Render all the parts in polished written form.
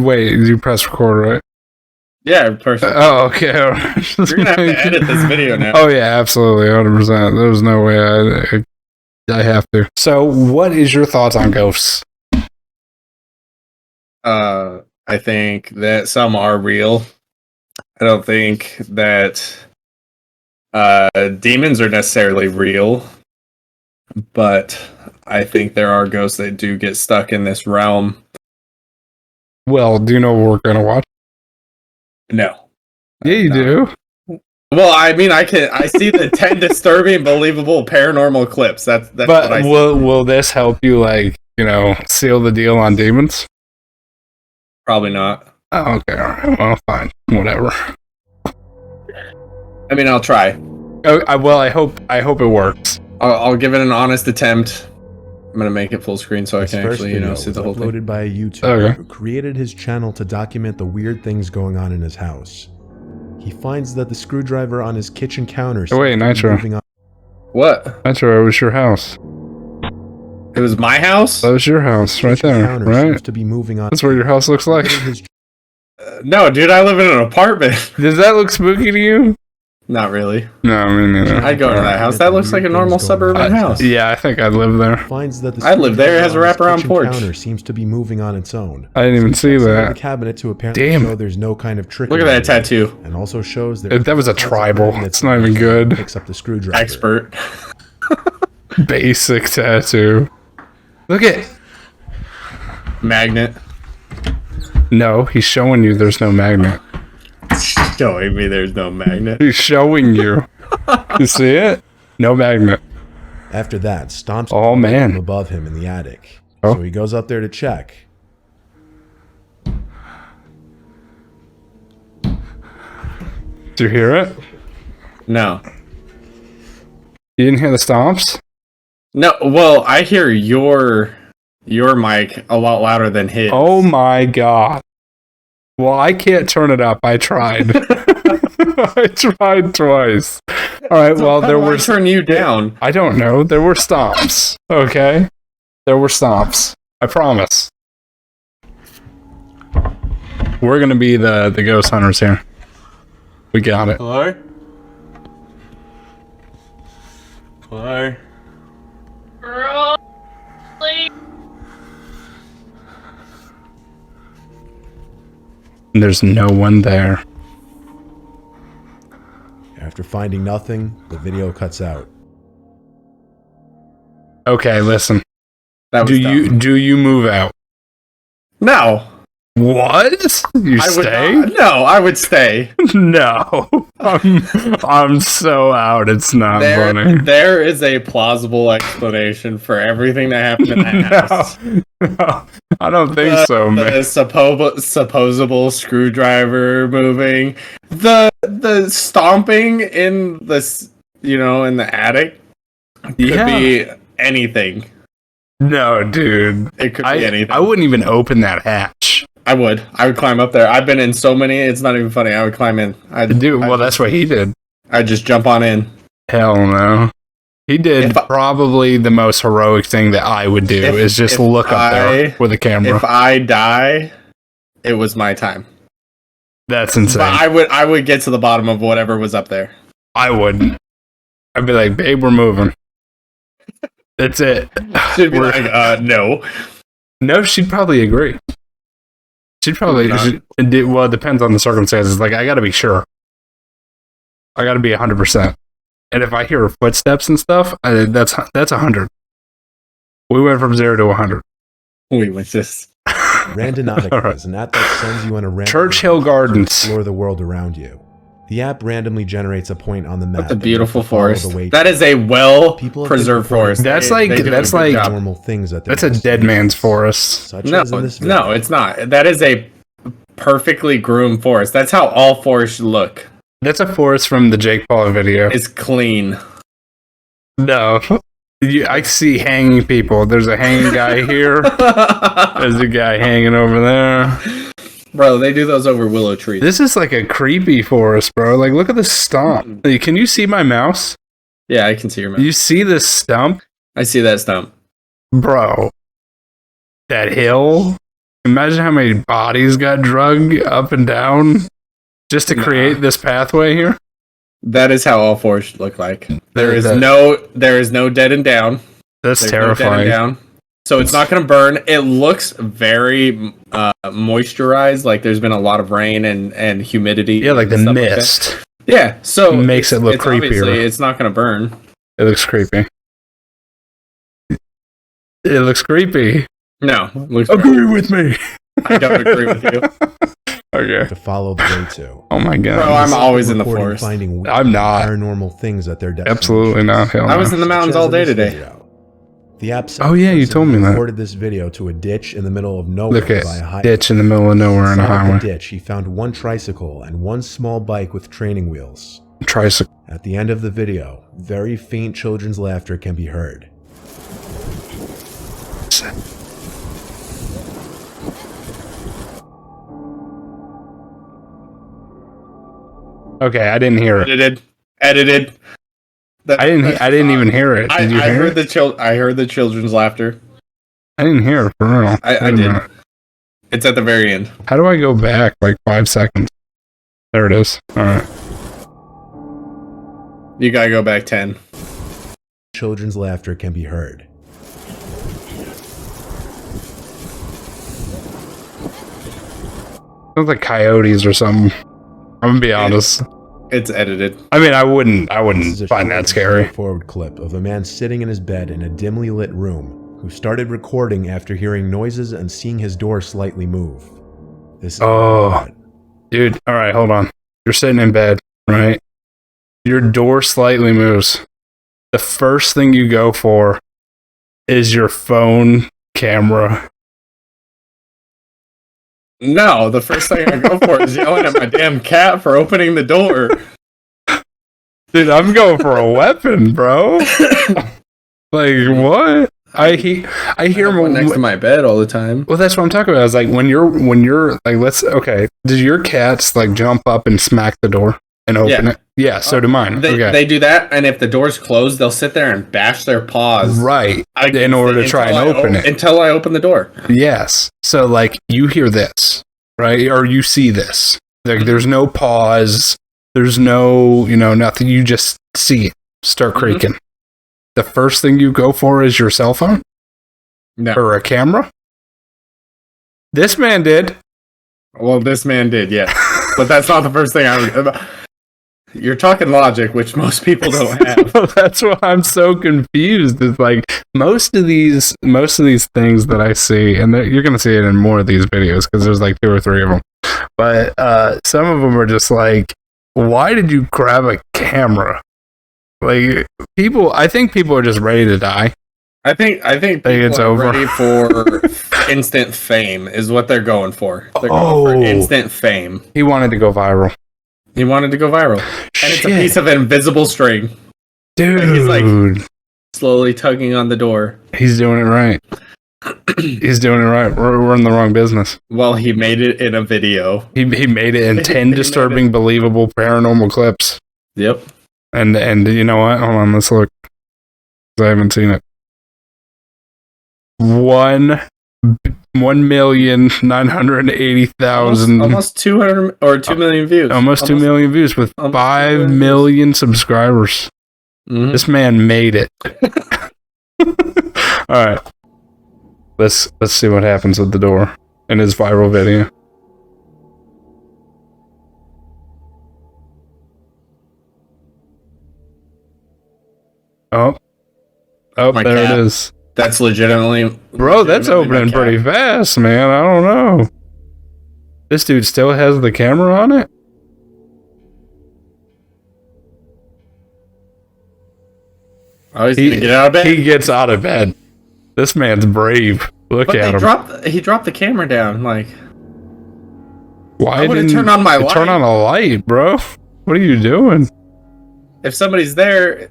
Wait, you press record, right? Yeah, perfect. Oh, okay. You're gonna have to edit this video now. Oh yeah, absolutely, 100%. There's no way I have to. So, what is your thoughts on ghosts? I think that some are real. I don't think that demons are necessarily real, but I think there are ghosts that do get stuck in this realm. Well, do you know what we're gonna watch? No. Yeah, you do. Well, I mean, I see the 10 disturbing, believable paranormal clips. That's but what I see. Will this help you, like, seal the deal on demons? Probably not. Oh, okay. All right. Well, fine. Whatever. I mean, I'll try. Well, I hope it works. I'll give it an honest attempt. I'm gonna make it full screen so I can actually, see the whole thing. Uploaded by a YouTuber who created his channel to document the weird things going on in his house. He finds that the screwdriver on his kitchen counter. Oh, wait, Nitro. What? Nitro, it was your house. It was my house? That was your house, right there, right? Seems to be moving on. That's what your house looks like. No, dude, I live in an apartment. Does that look spooky to you? Not really. No, me neither. I'd go to that house. That looks like a normal suburban house. Yeah, I think I'd live there. Finds that I live there. It has a wraparound porch. Counter seems to be moving on its own. I didn't even see that. The cabinet to apparently show there's no kind of trick. Look at that tattoo. And also shows that that was a tribal. It's not even good. Picks up the screwdriver. Expert. Basic tattoo. Look at magnet. No, he's showing you there's no magnet. Showing me there's no magnet. He's showing you. You see it? No magnet. After that, stomps from above him in the attic. Oh. So he goes up there to check. Did you hear it? No. You didn't hear the stomps? No, well, I hear your mic a lot louder than his. Oh my god. Well, I can't turn it up. I tried. I tried twice. All right, well, there were... turn you down? I don't know. There were stomps, okay? There were stomps. I promise. We're going to be the ghost hunters here. We got it. Hello? Hello? There's no one there. After finding nothing, the video cuts out. Okay, listen. Do you move out? No. What? You stay? No, I would stay. No. I'm so out. It's not funny. There is a plausible explanation for everything that happened in that house. No, I don't think so, man. The supposable screwdriver moving, the stomping in the in the attic could be anything. No, dude. It could be anything. I wouldn't even open that hatch. I would climb up there. I've been in so many, it's not even funny. I would climb in. That's what he did. I'd just jump on in. Hell no. He did probably the most heroic thing that I would do is just look up there with a camera. If I die, it was my time. That's insane. But I would get to the bottom of whatever was up there. I wouldn't. I'd be like, babe, we're moving. That's it. She'd be like, no. No, she'd probably agree. She'd probably... Well, it depends on the circumstances. Like, I gotta be sure. I gotta be 100%. And if I hear footsteps and stuff, that's 100. We went from 0 to 100. We went just... Randonautica is an app that sends you on a random... Churchill Gardens. To explore the world around you. The app randomly generates a point on the map. That's a beautiful forest. That is a well-preserved forest. That's like normal things that that's a dead man's forest. No, it's not. That is a perfectly groomed forest. That's how all forests look. That's a forest from the Jake Paul video. It's clean. No. I see hanging people. There's a hanging guy here. There's a guy hanging over there. Bro, they do those over willow trees. This is like a creepy forest, bro. Like, look at the stump. Can you see my mouse? Yeah, I can see your mouse. You see this stump? I see that stump. Bro. That hill? Imagine how many bodies got drug up and down just to create this pathway here. That is how all fours should look like. There is no dead and down. That's terrifying. No dead and down. So it's not going to burn. It looks very moisturized, like there's been a lot of rain and humidity. Yeah, like the mist. Like yeah, so makes it look creepier. It's not going to burn. It looks creepy. It looks creepy. No, it looks agree with me. I don't agree with you. Okay. To follow the way to. Oh my god. Bro, I'm always in the forest. Finding weird, I'm not. Paranormal things at their destination. Absolutely not. Hell I was in the mountains all day today. The app. Oh yeah, you told me that. Recorded this video to a ditch in the middle of nowhere. Look at ditch in the middle of nowhere on a highway. The ditch, he found one tricycle and one small bike with training wheels. Tricycle. At the end of the video, very faint children's laughter can be heard. Okay, I didn't hear it. Edited. I didn't even hear it. Did you hear it? I heard the children's laughter. I didn't hear it for real. I did. It's at the very end. How do I go back like 5 seconds? There it is. All right. You gotta go back 10. Children's laughter can be heard. Sounds like coyotes or something. I'm gonna be honest. It's edited. I mean, I wouldn't find that scary. Forward clip of a man sitting in his bed in a dimly lit room who started recording after hearing noises and seeing his door slightly move. This is dude. All right, hold on. You're sitting in bed, right? Your door slightly moves. The first thing you go for is your phone camera. No, the first thing I go for is yelling at my damn cat for opening the door. Dude, I'm going for a weapon, bro. Like, what? I hear one next to my bed all the time. Well, that's what I'm talking about. I was like, when you're like, does your cats like jump up and smack the door and open it? Yeah, so do mine. They do that, and if the door's closed, they'll sit there and bash their paws. Right. In order to try and open it. Until I open the door. Yes. So, like, you hear this, right? Or you see this. Like, there's no pause. There's no, nothing. You just see it start creaking. Mm-hmm. The first thing you go for is your cell phone? No. Or a camera? This man did. Well, this man did, yeah. But that's not the first thing I would... You're talking logic, which most people don't have. That's why I'm so confused. It's like most of these things that I see, and you're going to see it in more of these videos because there's like 2 or 3 of them. But some of them are just like, why did you grab a camera? Like I think people are just ready to die. I think people are ready for instant fame is what they're going for. They're going for instant fame. He wanted to go viral. And it's a piece of invisible string. Dude. And he's like slowly tugging on the door. He's doing it right. He's doing it right. We're in the wrong business. Well, he made it in a video. He made it in 10 disturbing, believable paranormal clips. Yep. And you know what? Hold on, let's look. I haven't seen it. 1,980,000. Almost 200 or 2 million views. Almost 2 million views with 5 million subscribers. Mm-hmm. This man made it. All right. Let's see what happens with the door in his viral video. Oh, there it is. That's legitimately... Bro, that's opening pretty fast, man. I don't know. This dude still has the camera on it? Oh, he's gonna get out of bed? He gets out of bed. This man's brave. Look at him. He dropped the camera down, like... Why didn't turn on my light? Turn on a light, bro. What are you doing? If somebody's there...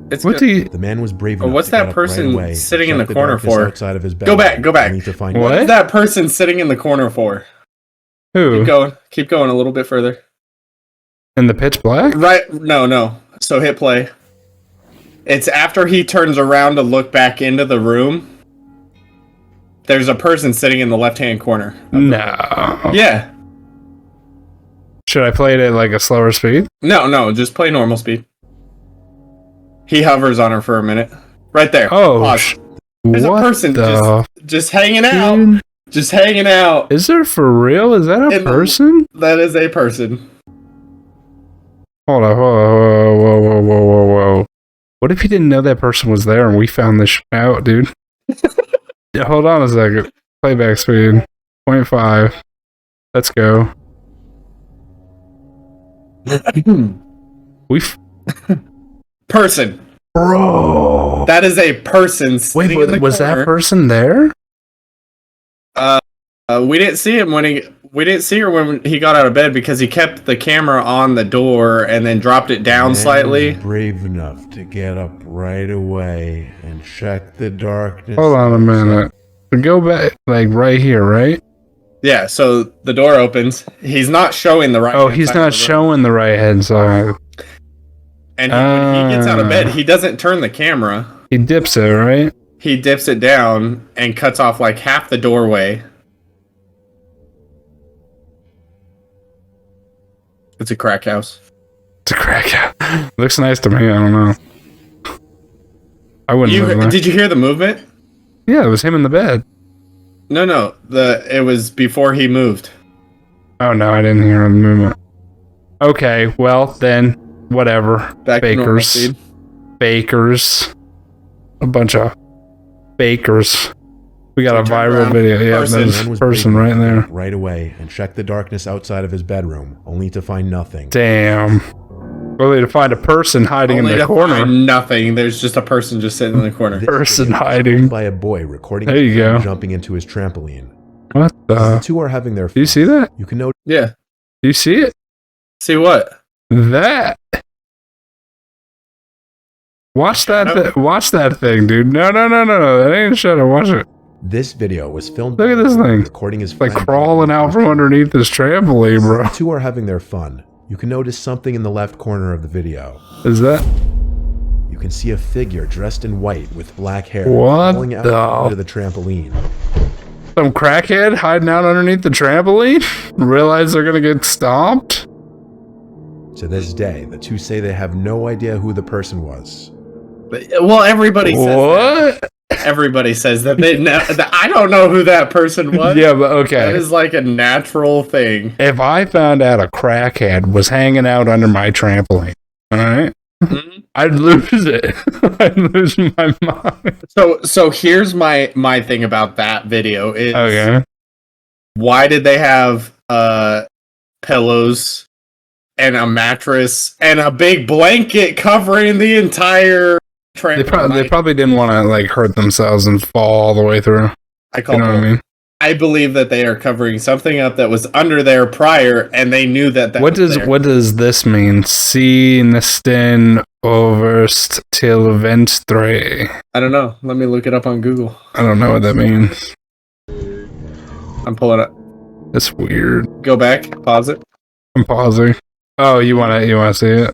The man was brave enough. What's that person sitting in the corner for? Outside of his bed. Go back. What is that person sitting in the corner for? Who? Keep going a little bit further. In the pitch black? Right. No. So hit play. It's after he turns around to look back into the room. There's a person sitting in the left-hand corner. No. Yeah. Should I play it at like a slower speed? No, just play normal speed. He hovers on her for a minute. Right there. Oh, Pause. There's a person just hanging out. Dude. Just hanging out. Is there for real? Is that a person? That is a person. Hold on. Whoa. What if he didn't know that person was there and we found this out, dude? Yeah, hold on a second. Playback speed. 0.5. Let's go. Person. Bro. That is a person sitting in the was corner. that person there? We didn't see him we didn't see her when he got out of bed because he kept the camera on the door and then dropped it down slightly. Brave enough to get up right away and check the darkness. Hold on a minute. Go back, like right here, right? Yeah, so the door opens. He's not showing the right. Oh, he's not showing the right hand side. And when he gets out of bed, he doesn't turn the camera. He dips it, right? He dips it down and cuts off like half the doorway. It's a crack house. It's a crack house. Looks nice to me. I don't know. I wouldn't. Did you hear the movement? Yeah, it was him in the bed. No. It was before he moved. Oh no, I didn't hear the movement. Okay, well then, whatever. Back to normal speed. Bakers. A bunch of bakers. We got a viral video. Yeah, there's person right there. Right away and checked the darkness outside of his bedroom, only to find nothing. Damn. Only to find a person hiding in the corner. Nothing. There's just a person just sitting in the corner. Person hiding. By a boy recording. There you go. Jumping into his trampoline. What the? The two are having their fun. Do you see that? You can note. Yeah. Do you see it? See what? That. Watch that. Watch that thing, dude. No. That ain't shut up. Watch it. This video was filmed. Look at this thing. Recording his like crawling out from underneath this trampoline, bro. The two are having their fun. You can notice something in the left corner of the video. Is that? You can see a figure dressed in white with black hair crawling out under the trampoline. Some crackhead hiding out underneath the trampoline? Realize they're gonna get stomped? To this day, the two say they have no idea who the person was. Well, everybody says what? That. Everybody says that they know. I don't know who that person was. Yeah, but okay. That is like a natural thing. If I found out a crackhead was hanging out under my trampoline, all right, I'd lose it. I'd lose my mind. So here's my thing about that video is okay. Why did they have pillows and a mattress and a big blanket covering the entire trampoline? They probably didn't want to like hurt themselves and fall all the way through. What I mean? I believe that they are covering something up that was under there prior, and they knew that. What does this mean? Si nesten overst till venstre. I don't know. Let me look it up on Google. I don't know what that means. I'm pulling it. That's weird. Go back. Pause it. I'm pausing. Oh, you wanna see it?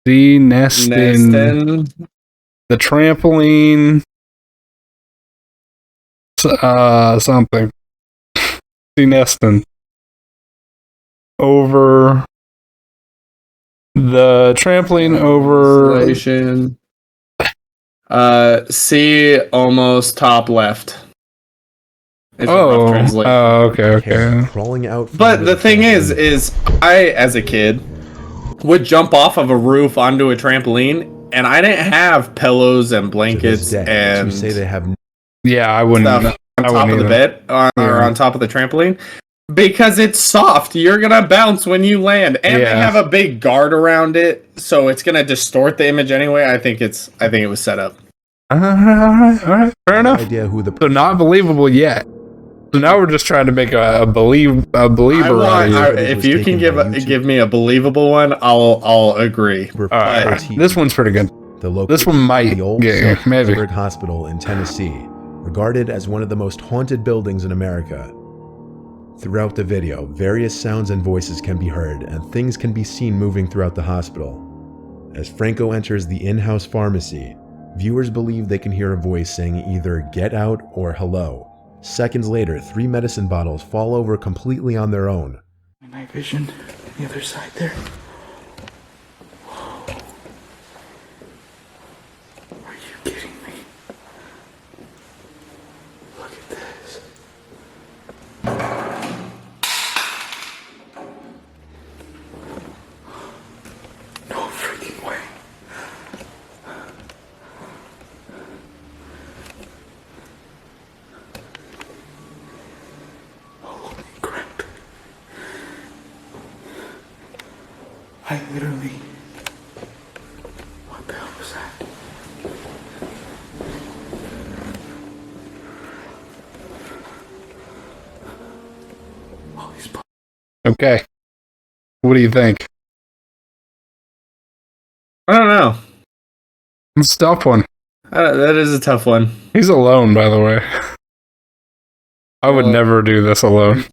Si nesten. The trampoline. Something. Si nesten. Over the trampoline over. See almost top left. Okay. Crawling out. But the thing is I, as a kid, would jump off of a roof onto a trampoline, and I didn't have pillows and blankets and. You say they have. Yeah, I wouldn't. On top of the bed or on top of the trampoline. Because it's soft, you're gonna bounce when you land, and they have a big guard around it, so it's gonna distort the image anyway. I think it was set up. All right, fair enough. Idea who the so not believable yet. So now we're just trying to make a believer out of you. If you can give me a believable one, I'll agree. This one's pretty good. This one might get maybe. Hospital in Tennessee, regarded as one of the most haunted buildings in America. Throughout the video, various sounds and voices can be heard, and things can be seen moving throughout the hospital. As Franco enters the in-house pharmacy, Viewers believe they can hear a voice saying either "get out" or "hello." Seconds later, 3 medicine bottles fall over completely on their own. Night vision, the other side there. Are you kidding me? Look at this. No freaking way. Holy crap. I literally... What the hell was that? All these... Okay. What do you think? I don't know. It's a tough one. That is a tough one. He's alone, by the way. I would never do this alone.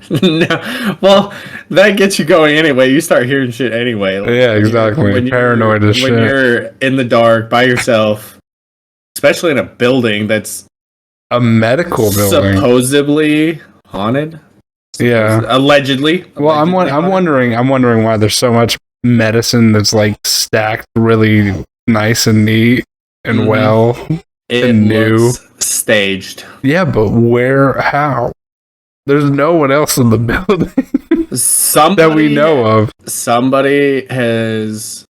No, well, that gets you going anyway. You start hearing shit anyway. Like, Yeah, exactly. Paranoid as shit. When you're in the dark by yourself, especially in a building that's A medical building. supposedly haunted. Yeah. Allegedly. Well, I'm wondering why there's so much medicine that's like stacked really nice and neat and well It and new. looks staged. Yeah, but where? How? There's no one else in the building that we know of. Somebody has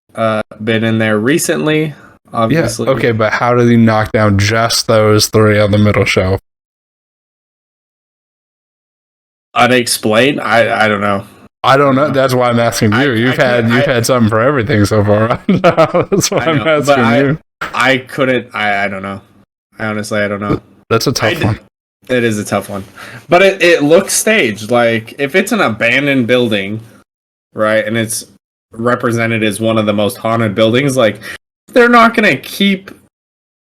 been in there recently. Obviously. Yeah. Okay, but how did he knock down just those 3 on the middle shelf? Unexplained. I don't know. I don't know. That's why I'm asking you. You've had something for everything so far. That's why I'm asking you. I couldn't. I don't know. I honestly don't know. That's a tough one. It is a tough one, but it looks staged. Like if it's an abandoned building, right, and it's represented as one of the most haunted buildings, like they're not gonna keep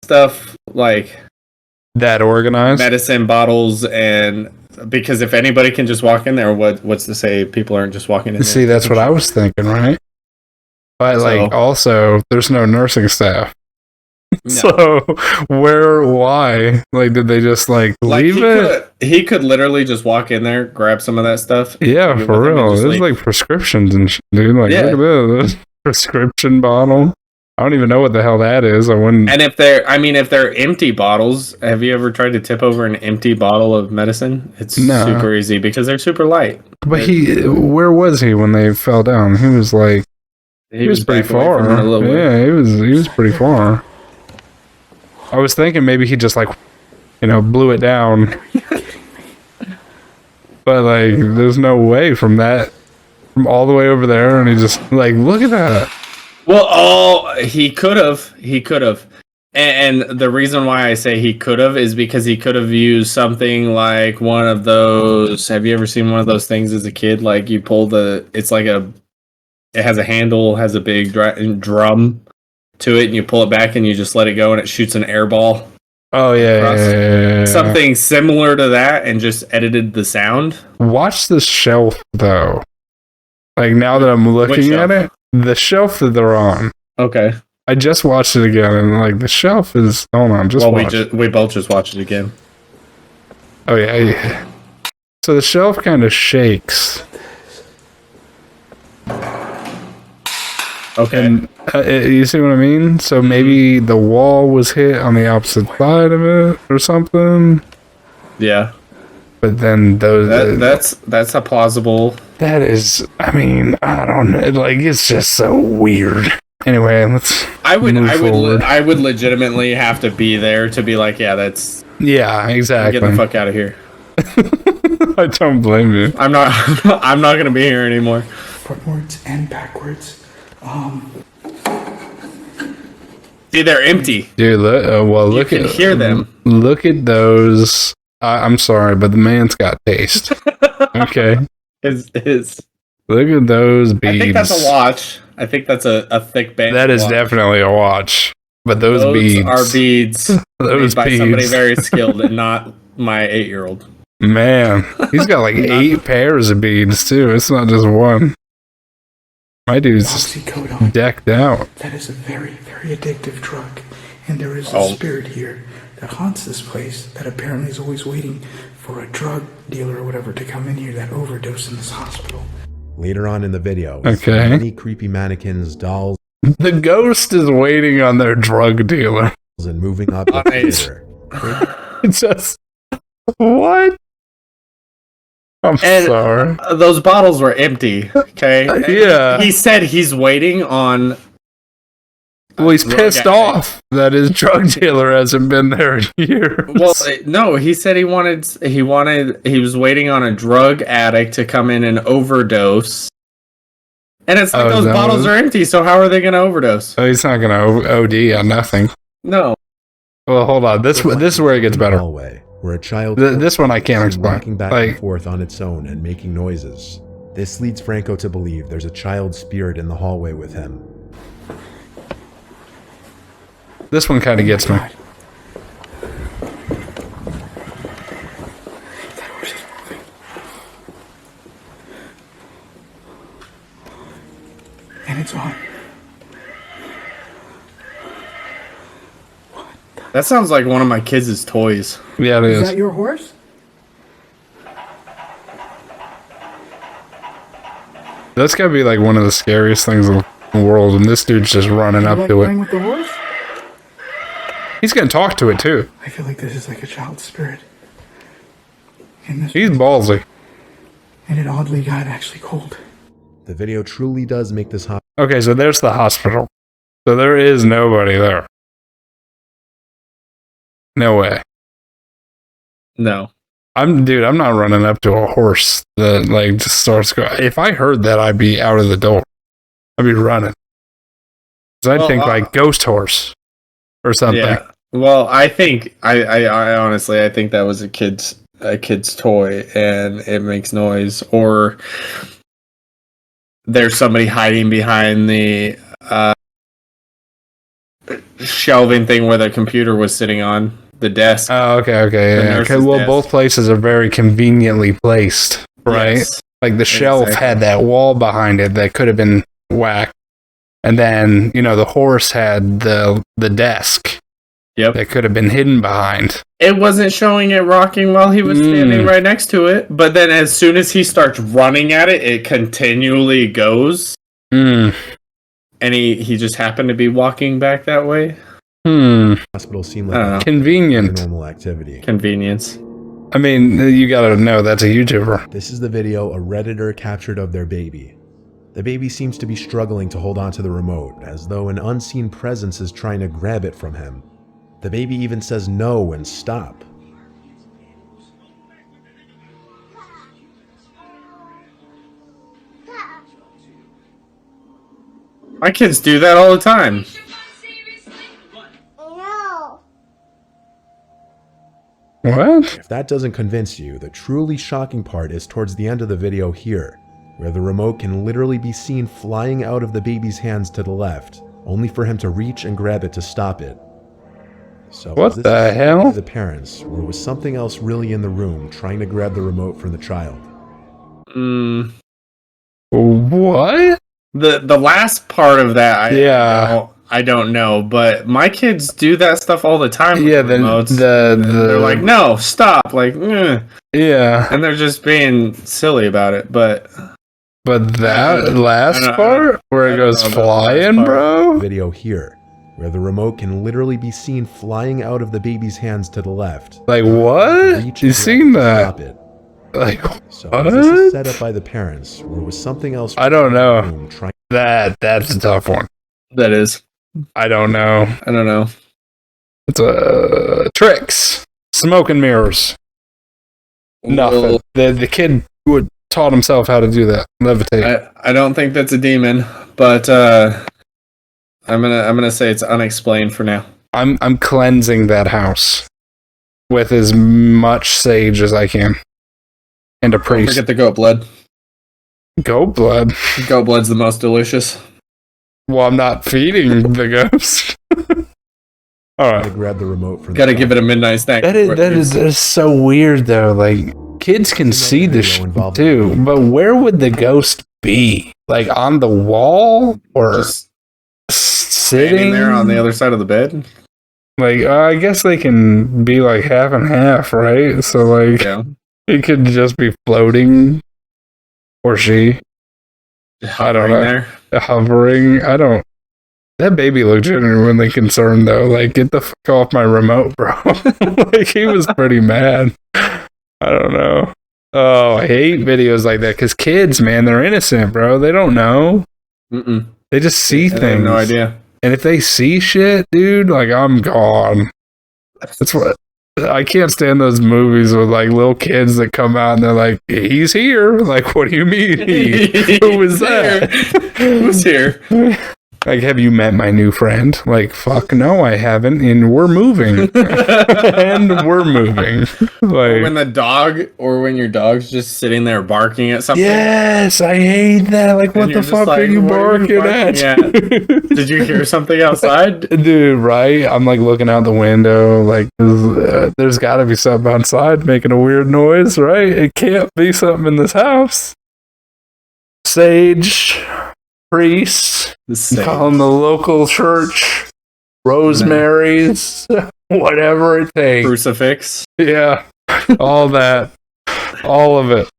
stuff like that organized, medicine bottles, and because if anybody can just walk in there, what's to say people aren't just walking in there? See, that's what I was thinking, right? But like, also, there's no nursing staff. No. So why? Like, did they just like leave it? He could literally just walk in there, grab some of that stuff. Yeah, for real. There's like prescriptions and shit, dude. Like, look at this prescription bottle. I don't even know what the hell that is. I wouldn't. And if they're empty bottles, have you ever tried to tip over an empty bottle of medicine? It's super easy because they're super light. But where was he when they fell down? He was like, he was pretty far. Yeah, he was pretty far. I was thinking maybe he just like, blew it down. But like, there's no way from all the way over there, and he just like, look at that. Well, he could have. And the reason why I say he could have is because he could have used something like one of those. Have you ever seen one of those things as a kid? Like you pull it has a handle, has a big drum to it, and you pull it back and you just let it go and it shoots an air ball. Oh, yeah. Something similar to that and just edited the sound. Watch the shelf, though. Like, now that I'm looking at it, the shelf that they're on. Okay. I just watched it again, and, like, the shelf is... Hold on, we both just watched it again. Oh, yeah. So the shelf kind of shakes. Okay. And, you see what I mean? So maybe the wall was hit on the opposite side of it or something. Yeah. But then that's a plausible. That is, I mean, I don't know. Like, it's just so weird. Anyway, I would legitimately have to be there to be like, yeah, that's. Yeah, exactly. Get the fuck out of here. I don't blame you. I'm not gonna be here anymore. Frontwards and backwards. See, they're empty. Dude, look at hear them. Look at those. I'm sorry, but the man's got taste. Okay. His. Look at those beads. I think that's a watch. I think that's a thick band. That is definitely a watch. But those beads are beads. Those made by beads. Somebody very skilled and not my 8-year-old. Man, he's got like 8 pairs of beads too. It's not just one. My dude's decked out. That is a very, very addictive drug. And there is a spirit here that haunts this place that apparently is always waiting for a drug dealer or whatever to come in here that overdosed in this hospital. Later on in the video, okay, many creepy mannequins, dolls. The ghost is waiting on their drug dealer And moving up the theater. It's just what? I'm sorry. Those bottles were empty. Okay. Yeah. He said he's waiting on. Well, he's pissed off that his drug dealer hasn't been there in years. Well, no, he said he was waiting on a drug addict to come in and overdose. And it's like those bottles are empty, so how are they going to overdose? Oh, he's not going to OD on nothing. No. Well, hold on. This is where it gets better. Hallway, where a child this one I can't explain. Walking back and forth on its own and making noises. This leads Franco to believe there's a child spirit in the hallway with him. This one kind of gets me. And it's on. That sounds like one of my kids' toys. Yeah, it is. Is that your horse? That's gotta be like one of the scariest things in the world, and this dude's just running up to playing it. with the horse? He's gonna talk to it too. I feel like this is like a child spirit. He's ballsy. And it oddly got actually cold. The video truly does make this hot. Okay, so there's the hospital. So there is nobody there. No way. No. I'm not running up to a horse that like just starts going. If I heard that, I'd be out of the door. I'd be running. 'Cause I'd think like ghost horse or something. Yeah. Well, I think I honestly I think that was a kid's toy and it makes noise, or there's somebody hiding behind the shelving thing where the computer was sitting on the desk. Oh, okay, yeah. Okay, well, both places are very conveniently placed, right? Yes. Like the shelf had that wall behind it that could have been whacked, and then the horse had the desk. Yep. That could have been hidden behind. It wasn't showing it rocking while he was standing right next to it, but then as soon as he starts running at it, it continually goes. And he just happened to be walking back that way. Hospital seemed like convenient. Normal activity. Convenience. I mean, you gotta know that's a YouTuber. This is the video a Redditor captured of their baby. The baby seems to be struggling to hold onto the remote, as though an unseen presence is trying to grab it from him. The baby even says no and stop. My kids do that all the time. What? If that doesn't convince you, the truly shocking part is towards the end of the video here, where the remote can literally be seen flying out of the baby's hands to the left, only for him to reach and grab it to stop it. So what the hell? The parents, or was something else really in the room trying to grab the remote from the child? What? The last part of that, I don't know, but my kids do that stuff all the time. Yeah, they're like, no, stop, like, yeah, and they're just being silly about it. But that last part where it goes flying, bro. Video here, where the remote can literally be seen flying out of the baby's hands to the left. Like what? You seen that? Like so what? This is set up by the parents, or was something else? I don't know. That's a tough one. That is. I don't know. It's tricks, smoke and mirrors. Nothing. The kid taught himself how to do that. Levitate. I don't think that's a demon, but I'm gonna say it's unexplained for now. I'm cleansing that house with as much sage as I can. And a priest. Don't forget the goat blood. Goat blood? Goat blood's the most delicious. Well, I'm not feeding the ghost. Alright. Grab the remote from Gotta give it a midnight snack. That is so weird though. Like, kids can see the shit too, but where would the ghost be? Like on the wall? Or just sitting there on the other side of the bed? Like, I guess they can be like half and half, right? So, like, it could just be floating, or she. I don't know. There. Hovering. I don't. That baby looked genuinely concerned, though. Like, get the fuck off my remote, bro. Like, he was pretty mad. I don't know. Oh, I hate videos like that because kids, man, they're innocent, bro. They don't know. They just see things. I have no idea. And if they see shit, dude, like, I'm gone. That's what. I can't stand those movies with like little kids that come out and they're like, he's here. Like, what do you mean? Who was that? Who's here? Like, have you met my new friend? Like, fuck no, I haven't. And we're moving. And we're moving. Like, when the dog, or when your dog's just sitting there barking at something. Yes, I hate that. Like, what the fuck are you barking at? Did you hear something outside? Dude, right? I'm like looking out the window. Like, there's got to be something outside making a weird noise, right? It can't be something in this house. Sage, priest, calling the local church, rosemaries, whatever it takes. Crucifix. Yeah, all that. All of it.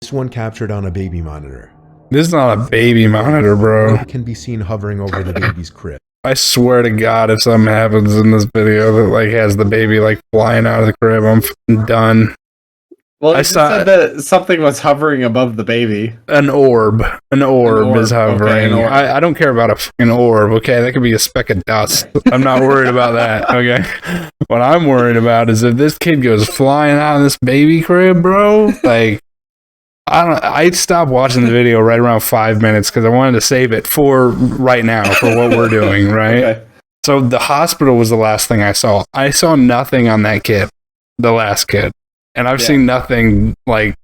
This one captured on a baby monitor. This is not a baby monitor, bro. It can be seen hovering over the baby's crib. I swear to God, if something happens in this video that like has the baby like flying out of the crib, I'm fucking done. Well, I said that something was hovering above the baby. An orb is hovering. Okay, I don't care about a fucking orb. Okay, that could be a speck of dust. I'm not worried about that. Okay, what I'm worried about is if this kid goes flying out of this baby crib, bro. Like, I stopped watching the video right around 5 minutes because I wanted to save it for right now for what we're doing. Right. Okay. So the hospital was the last thing I saw. I saw nothing on that kid, the last kid. And I've seen nothing like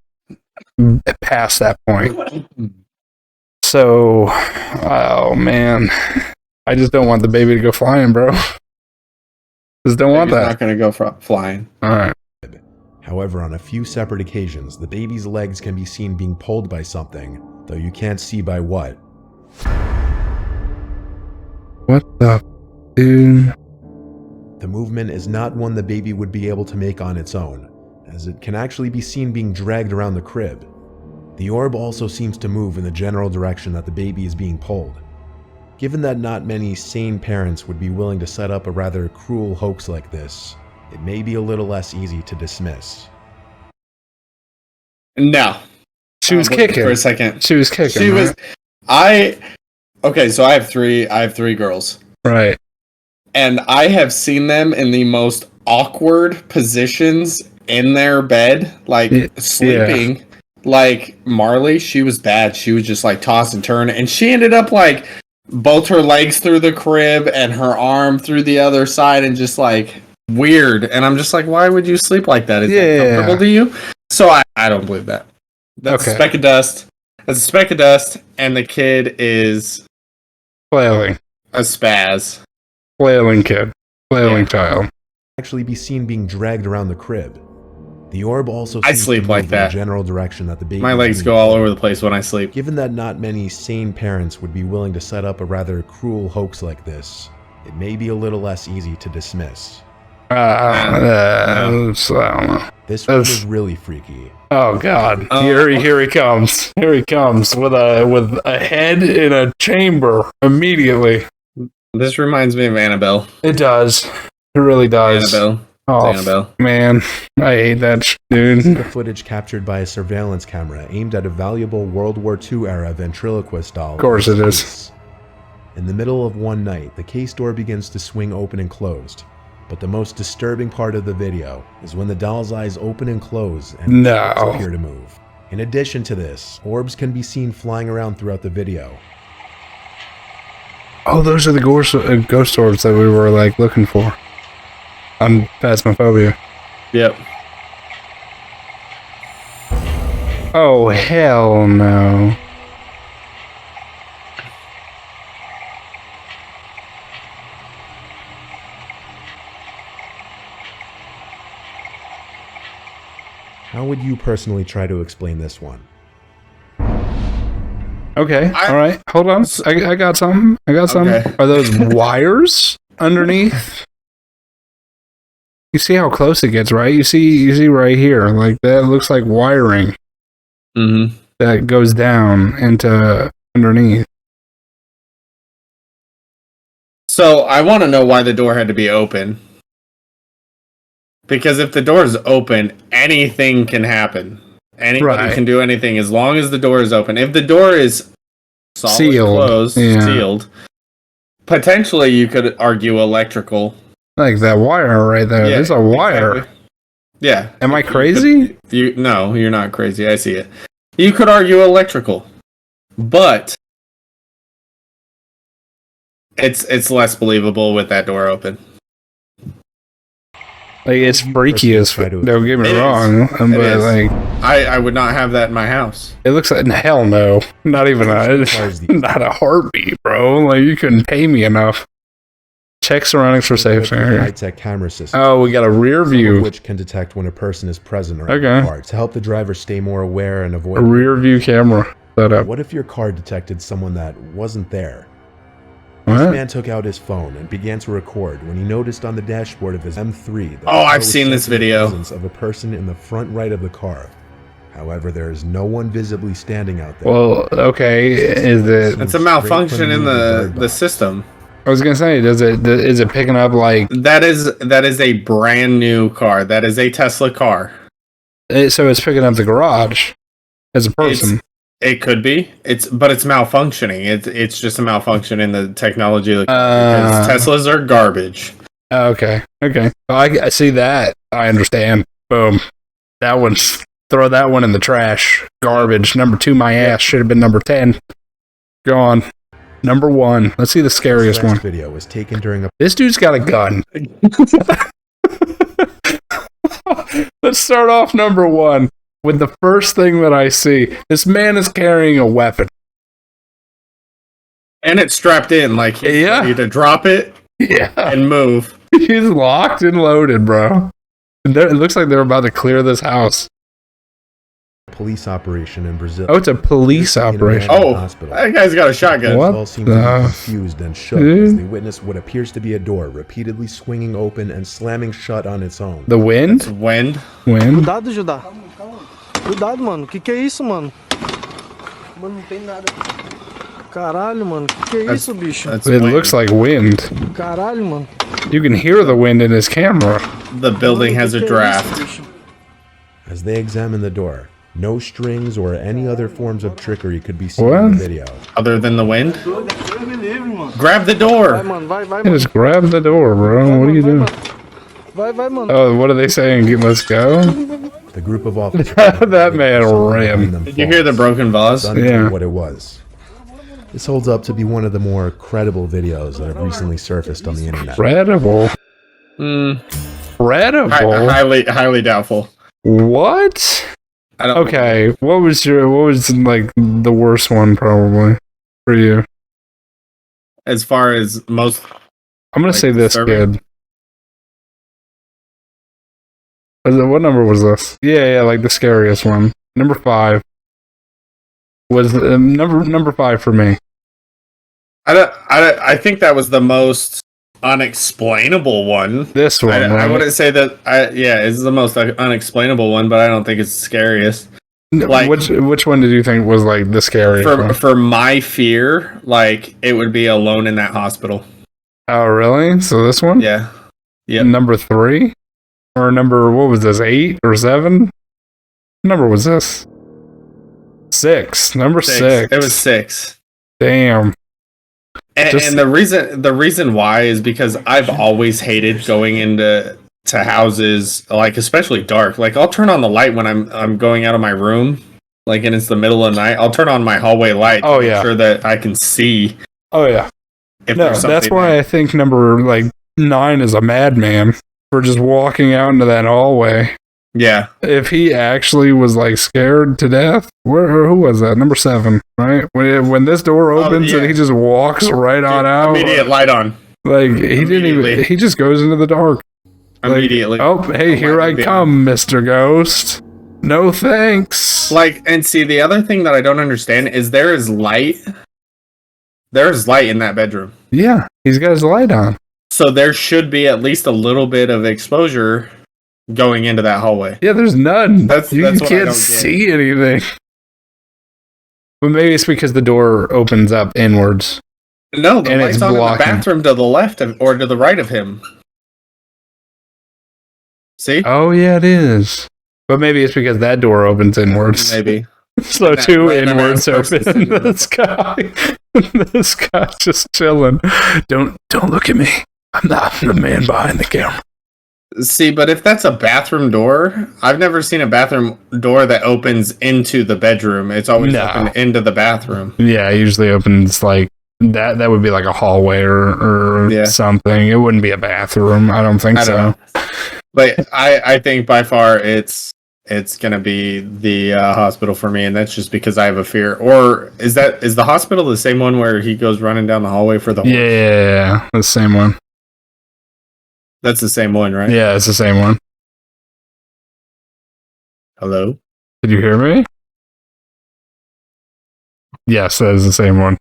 past that point. So, oh man, I just don't want the baby to go flying, bro. Just don't want that. Not going to go flying. All right. However, on a few separate occasions, the baby's legs can be seen being pulled by something, though you can't see by what. What the dude? The movement is not one the baby would be able to make on its own, as it can actually be seen being dragged around the crib. The orb also seems to move in the general direction that the baby is being pulled. Given that not many sane parents would be willing to set up a rather cruel hoax like this, it may be a little less easy to dismiss. No. She was kicking. For a second. She was kicking. She was... Okay, so I have three girls. Right. And I have seen them in the most awkward positions in their bed, like sleeping. Yeah. Like Marley, she was bad. She was just like toss and turn, and she ended up like both her legs through the crib and her arm through the other side, and just like weird. And I'm just like, why would you sleep like that? Is that comfortable to you? So I don't believe that. That's a speck of dust. That's a speck of dust, and the kid is flailing. A spaz. Flailing kid. Flailing child. Actually be seen being dragged around the crib. The orb also I sleep like that. In the general direction that the baby. My legs go all over the place when I sleep. Given that not many sane parents would be willing to set up a rather cruel hoax like this, it may be a little less easy to dismiss. I don't know. This one was really freaky. Oh God! Here he comes! Here he comes with a head in a chamber immediately. This reminds me of Annabelle. It does. It really does. Annabelle. Oh, Annabelle. Man, I hate that dude. The footage captured by a surveillance camera aimed at a valuable World War II era ventriloquist doll. Of course it is. In the middle of one night, the case door begins to swing open and closed. But the most disturbing part of the video is when the doll's eyes open and close and appear to move. In addition to this, orbs can be seen flying around throughout the video. Oh, those are the ghost orbs that we were like looking for on Phasmophobia. Yep. Oh, hell no. How would you personally try to explain this one? Okay, all right. Hold on. I got something. Okay. Are those wires underneath? You see how close it gets, right? You see right here, like that looks like wiring that goes down into underneath. So I want to know why the door had to be open. Because if the door is open, anything can happen. Anybody can do anything as long as the door is open. If the door is closed, sealed, potentially you could argue electrical. Like that wire right there. There's a wire. Exactly. Yeah. Am I crazy? No, you're not crazy. I see it. You could argue electrical, but it's less believable with that door open. Like it's freaky as fuck. Don't get me wrong, but like I would not have that in my house. It looks like hell no, not even not a heartbeat, bro. Like you couldn't pay me enough. Check surroundings for safety. High-tech camera system. Oh, we got a rear view, which can detect when a person is present around the car to help the driver stay more aware and avoid a rear view camera setup. What if your car detected someone that wasn't there? What? This man took out his phone and began to record when he noticed on the dashboard of his M3 that I've seen this video. The presence of a person in the front right of the car. However, there is no one visibly standing out there. Well, okay, is it? It's a malfunction in the system. I was gonna say, is it picking up like that is a brand new car. That is a Tesla car. So it's picking up the garage as a person. It could be. But it's malfunctioning. It's just a malfunction in the technology. Because Teslas are garbage. Okay. Well, I see that. I understand. Boom. That one's throw that one in the trash. Garbage. Number 2, my ass should have been number 10. Go on. Number 1. Let's see the scariest one. Video was taken during This dude's got a gun. Let's start off number 1 with the first thing that I see. This man is carrying a weapon. And it's strapped in, like he's ready to drop it and move. He's locked and loaded, bro. It looks like they're about to clear this house. Police operation in Brazil. Oh, it's a police operation. That guy's got a shotgun. What? All seem to be confused and shook as they witness what appears to be a door repeatedly swinging open and slamming shut on its own. The wind? It's wind. Cuidado, Judá. Cuidado, mano. Que é isso, mano? Mano, não tem nada. Caralho, mano. Que é isso, bicho? It looks like wind. Caralho, mano. You can hear the wind in his camera. The building has a draft. As they examine the door, no strings or any other forms of trickery could be seen in the video. Other than the wind? Grab the door! Vai, mano. Vai, vai, Just grab the door, bro. What are you doing? Vai, vai, mano. Oh, what are they saying? Let's go? The group of officers... That man ran. Did you hear the broken vase? Yeah. What it was. This holds up to be one of the more credible videos that have recently surfaced on the internet. Credible? Credible? Highly doubtful. What? Okay, what was like the worst one probably for you? As far as most, I'm gonna say this kid. What number was this? Yeah, like the scariest one. Number 5 was number 5 for me. I think that was the most unexplainable one. This one, I wouldn't say that. It's the most unexplainable one, but I don't think it's the scariest. Like, which one did you think was like the scariest one? For my fear, like it would be alone in that hospital. Oh, really? So this one? Yeah. Yep. Number 3 or what was this? 8 or 7? What number was this? 6. Number 6. It was 6. Damn. And the reason why is because I've always hated going into houses, like especially dark. Like I'll turn on the light when I'm going out of my room, like and it's the middle of the night. I'll turn on my hallway light to make sure that I can see. Oh yeah. That's why I think number 9 is a madman for just walking out into that hallway. Yeah. If he actually was scared to death, who was that? Number 7, right? When this door opens and he just walks right on out. Immediate light on. He didn't even. He just goes into the dark. Immediately. Oh, hey, here I come, Mr. Ghost. No thanks. And see, the other thing that I don't understand is there is light. There is light in that bedroom. Yeah, he's got his light on. So there should be at least a little bit of exposure going into that hallway. Yeah, there's none. That's You what I can't don't see anything. But maybe it's because the door opens up inwards. No, the And light's it's on in the blocking. bathroom to the left or to the right of him. See? Oh, yeah, it is. But maybe it's because that door opens inwards. Maybe. So That two random inwards ass person open. sitting in the- This guy's just chilling. Don't look at me. I'm the man behind the camera. See, but if that's a bathroom door, I've never seen a bathroom door that opens into the bedroom. It's always open into the bathroom. Yeah, it usually opens like that. That would be like a hallway or something. It wouldn't be a bathroom. I don't think so. Know. But I think by far it's gonna be the hospital for me, and that's just because I have a fear. Or is the hospital the same one where he goes running down the hallway for the? Yeah, the same one. That's the same one, right? Yeah, it's the same one. Hello? Did you hear me? Yes, that is the same one.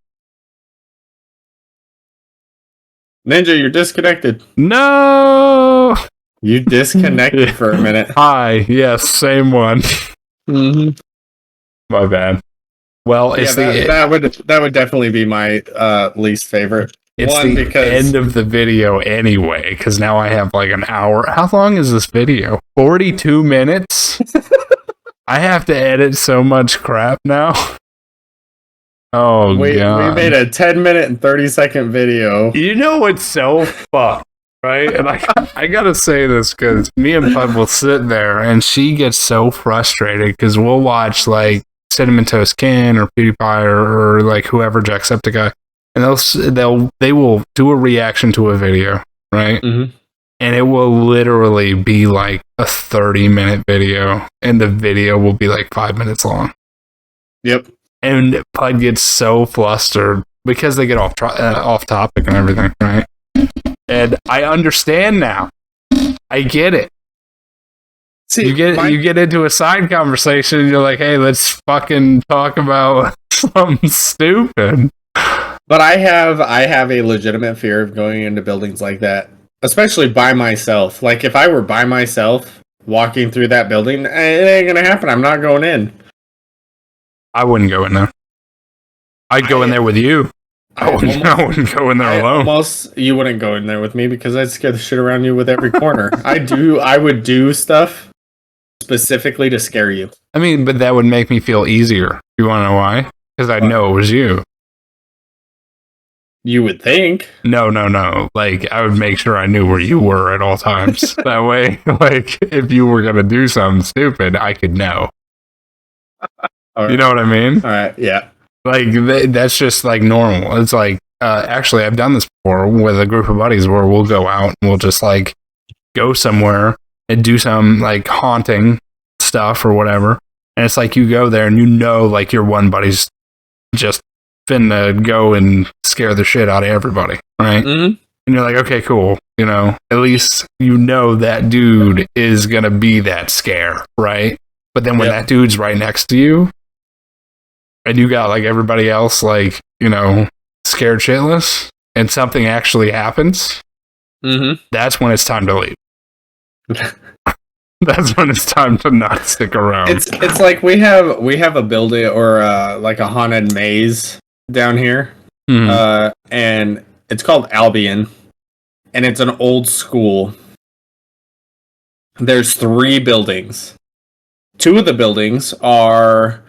Ninja, you're disconnected. No! You disconnected for a minute. Hi, yes, same one. Mm-hmm. My bad. Well, it's that would definitely be my least favorite. It's the end of the video anyway, because now I have like an hour. How long is this video? 42 minutes? I have to edit so much crap now. Oh, God. We made a 10-minute and 30-second video. You know what's so fucked, right? And I gotta say this, because me and Bud will sit there, and she gets so frustrated, because we'll watch like Cinnamon Toast Ken or PewDiePie or like whoever, Jacksepticeye. And they will do a reaction to a video, right? Mm-hmm. And it will literally be like a 30-minute video, and the video will be like 5 minutes long. Yep. And Pud gets so flustered because they get off topic and everything, right? And I understand now. I get it. See, you get into a side conversation, and you're like, "Hey, let's fucking talk about something stupid." But I have a legitimate fear of going into buildings like that, especially by myself. Like if I were by myself walking through that building, it ain't gonna happen. I'm not going in. I wouldn't go in there. I'd go in there with you. I wouldn't go in there alone. You wouldn't go in there with me because I'd scare the shit around you with every corner. I would do stuff specifically to scare you. I mean, but that would make me feel easier. You want to know why? Because I'd know it was you. You would think. No. Like, I would make sure I knew where you were at all times. That way, like, if you were going to do something stupid, I could know. Right. You know what I mean? All right, yeah. Like, that's just, like, normal. It's like, actually, I've done this before with a group of buddies where we'll go out and we'll just, like, go somewhere and do some, like, haunting stuff or whatever. And it's like you go there and you know, like, your one buddy's just finna go and scare the shit out of everybody, right? Mm-hmm. And you're like, okay, cool. You know, at least you know that dude is gonna be that scare, right? But then when that dude's right next to you, and you got like everybody else, like, you know, scared shitless, and something actually happens, that's when it's time to leave. That's when it's time to not stick around. It's like we have a building or like a haunted maze down here, and it's called Albion, and it's an old school. There's 3 buildings. 2 of the buildings are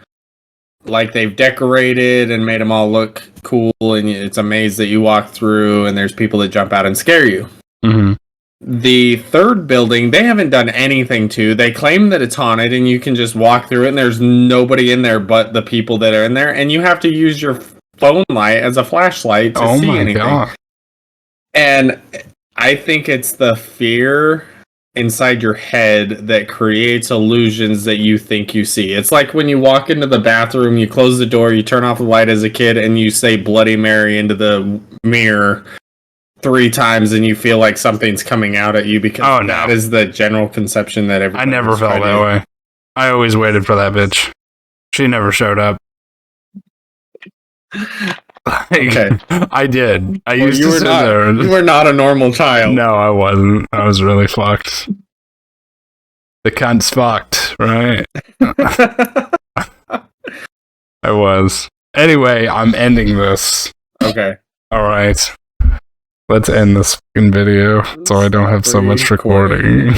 like they've decorated and made them all look cool, and it's a maze that you walk through, and there's people that jump out and scare you. The 3rd building, they haven't done anything to. They claim that it's haunted, and you can just walk through it, and there's nobody in there but the people that are in there, and you have to use your phone light as a flashlight to see anything. God. And I think it's the fear inside your head that creates illusions that you think you see. It's like when you walk into the bathroom, you close the door, you turn off the light as a kid, and you say Bloody Mary into the mirror 3 times, and you feel like something's coming out at you because that is the general conception that everybody. I never felt that way. I always waited for that bitch. She never showed up. Okay. I did. I Well, used to sit there. You were not a normal child. No, I wasn't. I was really fucked. The cunt's fucked, right? I was. Anyway, I'm ending this. Okay. All right. Let's end this fucking video so I don't have so much recording.